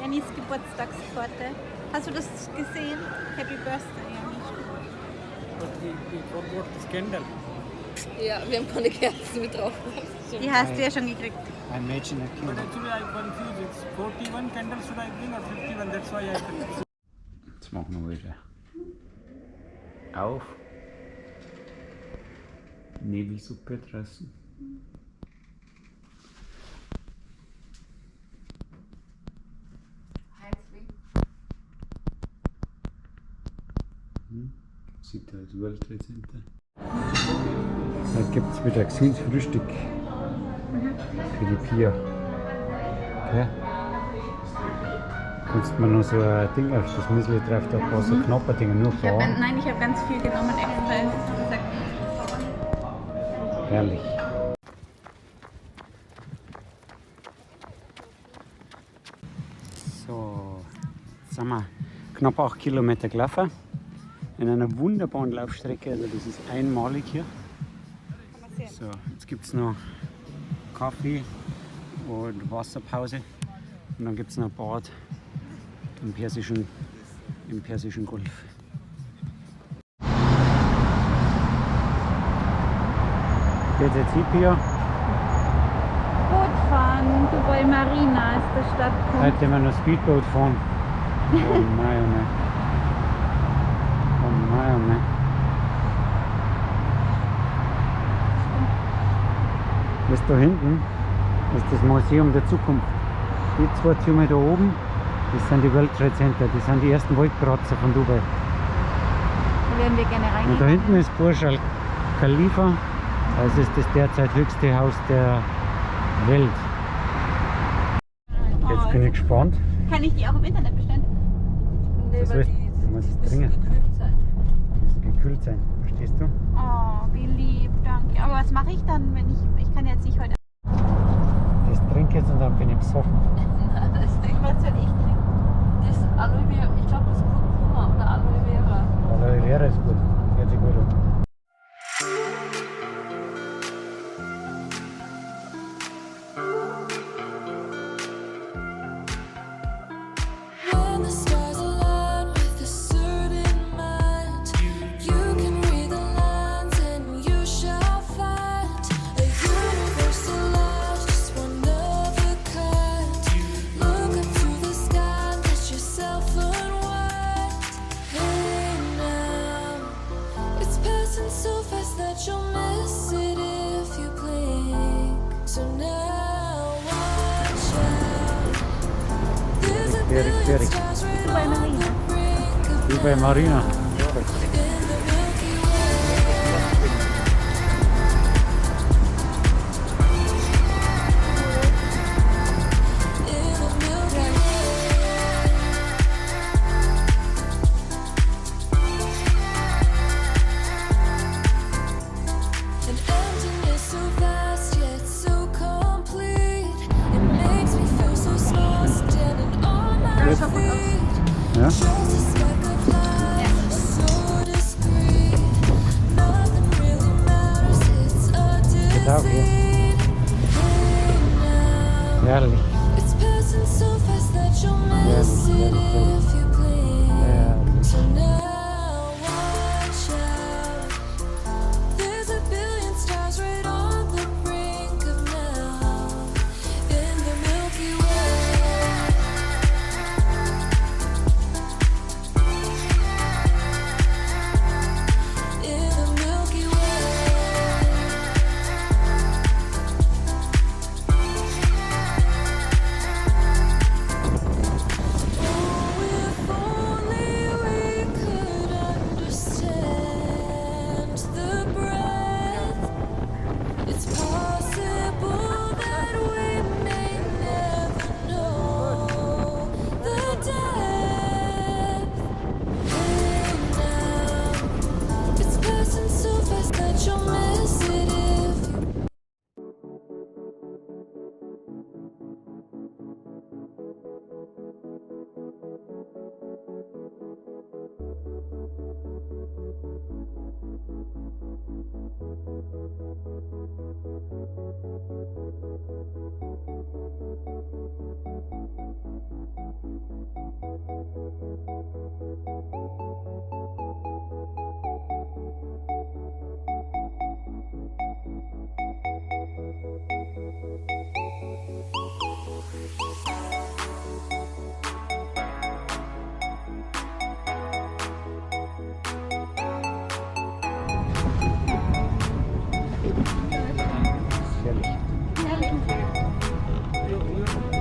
Jennys Geburtstagstorte. Hast du das gesehen? Happy Birthday, Jenny. Die forgot das Candle. Ja, wir haben keine Kerzen mit drauf. Die hast du ja schon gekriegt. Ein Mädchen, ein But Kind. actually I confused. It's 41 candles should I bring or 51? That's why I confused. Jetzt machen wir wieder auf. Nebelsuppe draußen. Sieht da das World Trade Center. Da gibt es wieder gesundes Frühstück für die Pia. Okay. Kannst mir noch so ein Ding auf das Müsli drauf, da ein paar so knappe Dinge nur fahren. Nein, ich habe ganz viel genommen extra. Gesagt. Herrlich. So, jetzt sind wir knapp 8 Kilometer gelaufen. In einer wunderbaren Laufstrecke, also das ist einmalig hier. So, jetzt gibt es noch Kaffee und Wasserpause und dann gibt es noch ein Bad im Persischen Golf. Geht jetzt hin, Pia? Boot fahren, Dubai Marina ist der Stadtpunkt. Heute werden wir noch Speedboat fahren. Oh nein, oh nein. Oh nein, oh nein. Das da hinten ist das Museum der Zukunft. Die zwei Türme da oben, das sind die World Trade Center, das sind die ersten Wolkenkratzer von Dubai. Da werden wir gerne reingehen. Und da hinten ist Burj Al Khalifa, das ist das derzeit höchste Haus der Welt. Jetzt bin ich gespannt. Kann ich die auch im Internet bestellen? Nee, Das weil heißt, die du musst es müssen dringen. gekühlt sein. Die müssen gekühlt sein, verstehst du? Oh, wie lieb, danke. Aber was mache ich dann, wenn ich kann jetzt nicht heute... Das trinke ich jetzt und dann bin ich besoffen. Nein, das ist nicht. Was soll ich trinken? Das Aloe Vera, ich glaube das ist Kurkuma oder Aloe Vera. Aloe Vera ist gut, hört sich gut an. When the stars align with a certain mind, you can read the lines and you shall find a universal law, just one of a kind. Look up to the sky, let yourself unwind. Hey now, it's passing so fast that you'll miss it if you blink. So now watch out. There's a Fertig, billion fertig. stars right Dubai on Marina. the brink of Dubai Marina. in the Milky Way. In the Milky Way. An emptiness so vast yet so complete. It makes me feel so small, standing on my feet. Ja? Just a speck of light, so discreet. Nothing really matters, it's a Genau, ja. deceit. Hey now, Herrlich. it's passing so fast that you'll miss it if you blink. Herrlich. So now watch out. There's a billion stars right on the brink of now. In the Milky Way.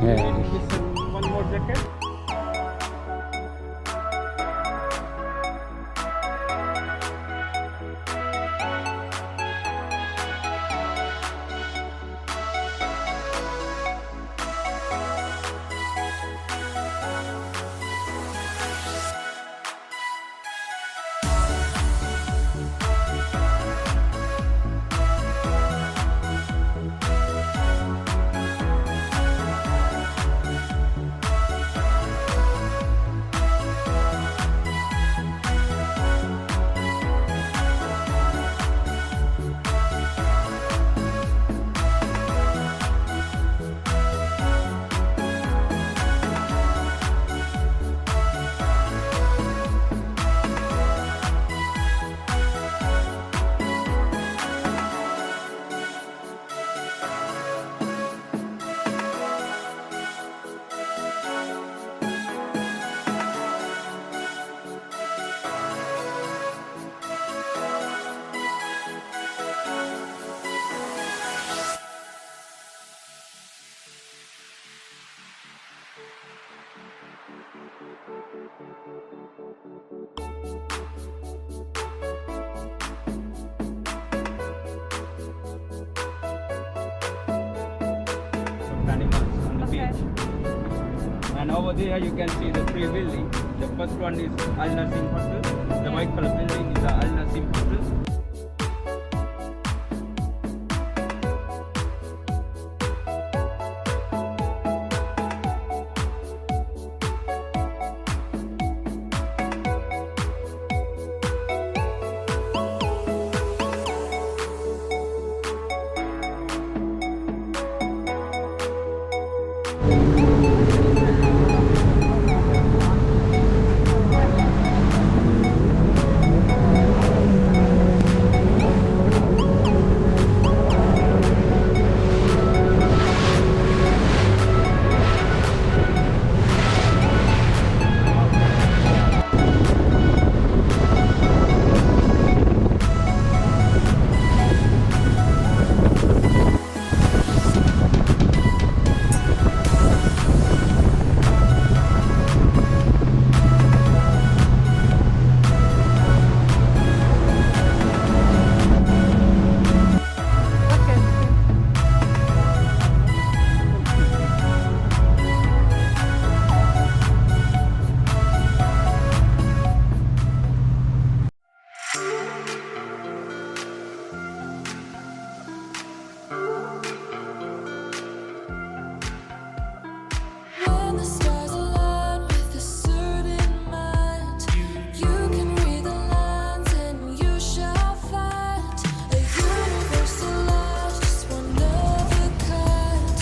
Herrlich. One more jacket. Animals on the beach. And over there you can see the three buildings. The first one is Al Nasim Hotel. The white color building is the Al Nasim Hotel. When the stars align with a certain mind, you can read the lines and you shall find a universal love, just one of a kind.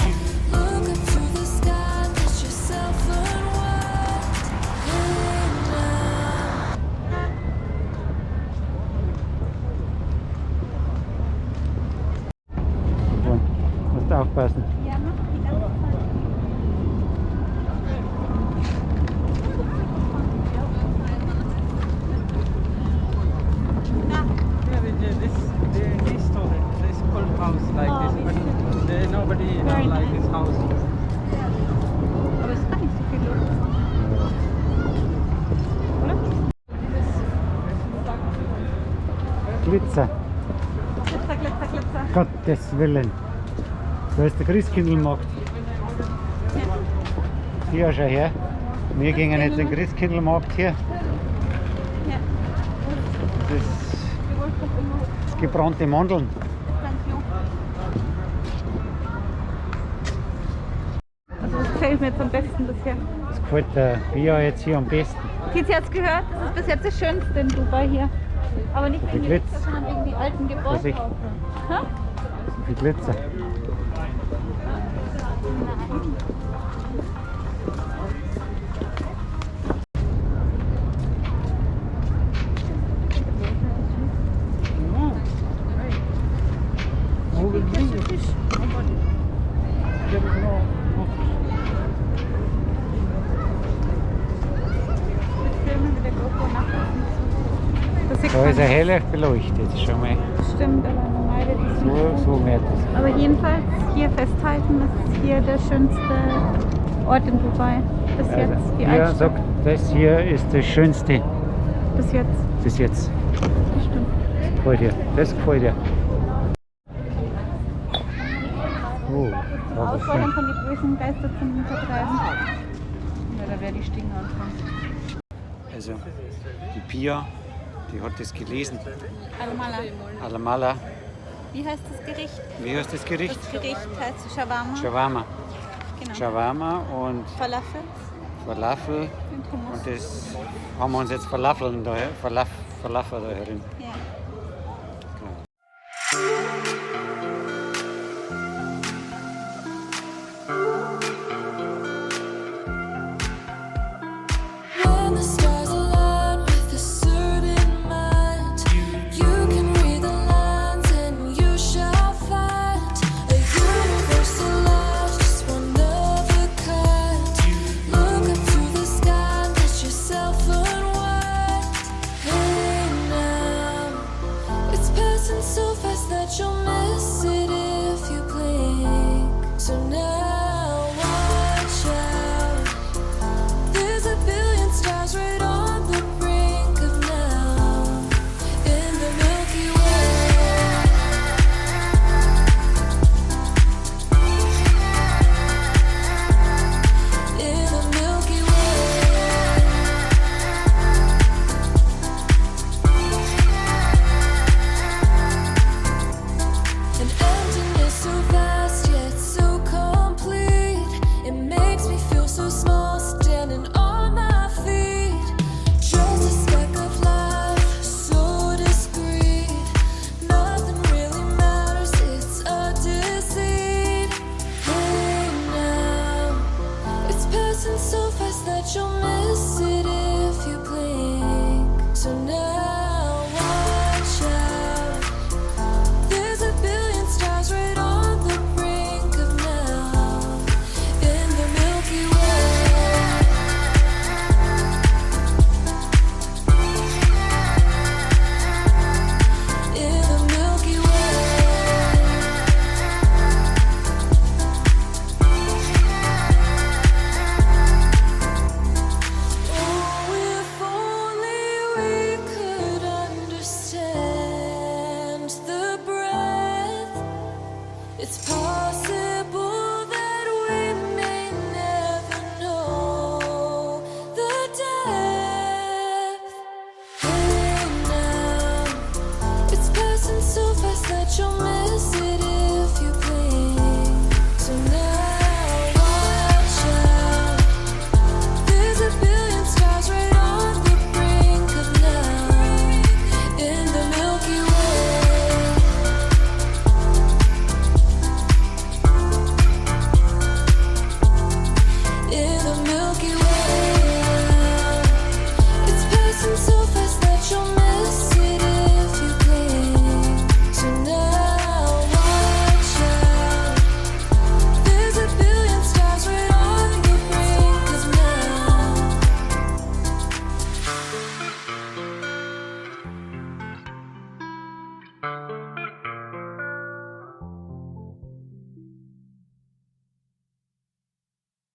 Look up to the sky, let yourself unwind. Hey now. So, musst aufpassen. Ja, mach die ganze Zeit. This old house like this, but there nobody Very like nice. this house. Aber es ist gar nicht so viel los. Oder? Glitzer, Glitzer, Glitzer, Glitzer. Gottes Willen. Da ist der Christkindlmarkt. Hier, schau her. Wir gehen jetzt in den Christkindlmarkt hier. Ja. Das ist das gebrannte Mandeln. Also das gefällt mir jetzt am besten bisher. Das gefällt der Bia jetzt hier am besten. Tizi hat es gehört, das ist bis jetzt das Schönste in Dubai hier. Aber nicht wegen Glitz. Glitzer, sondern wegen die alten Gebäude. Vorsicht. Hä? So viel Glitzer. Da ist er heller beleuchtet, schon mal. Stimmt, aber normal wird es nicht. So merkt es. Aber jedenfalls hier festhalten, das ist hier der schönste Ort in Dubai. Bis jetzt, die Hier Altstadt. sagt, das hier ist das Schönste Bis jetzt. bis jetzt. Das stimmt. Das gefällt dir. Das gefällt dir. Oh, da ist Auswahl schön. von den bösen Geister zum Vertreiben. Ja, da wäre die Stinger anfangen. Also, die Pia, die hat das gelesen. Al-Mala. Alamala. Wie heißt das Gericht? Wie heißt das Gericht? Das Gericht heißt Shawarma. Shawarma. Genau. Shawarma und Falafel Falafel. und Hummus. Und das haben wir uns jetzt Falafeln da, Falafel da herin. Ja. When the stars align with a certain mind, you can read the lines and you shall find a universal love, just one of a kind. Look up to the sky and let yourself unwind. Hey now, it's passing so fast that you'll miss it if you blink. So now watch out. There's a billion stars right on the brink of now in the Milky Way. In the Milky Way. An emptiness so vast yet so complete. It makes me feel so small standing on my feet. Just a speck of life, so discreet. Nothing really matters, it's a deceit. Hey now, it's passing so fast that you'll miss it if you blink. So now watch out. There's a billion stars right on the brink of now in the Milky Way. In the Milky Way. Oh, if only we could understand the breath. It's possible that we may never know the depth. Hey now, it's passing so fast that you'll miss it if you blink. So now watch out. There's a billion stars right on the brink of now in the Milky Way. In the Milky Way. It's passing so fast that you'll miss it if you blink. So now watch out. There's a billion stars right on the brink of now.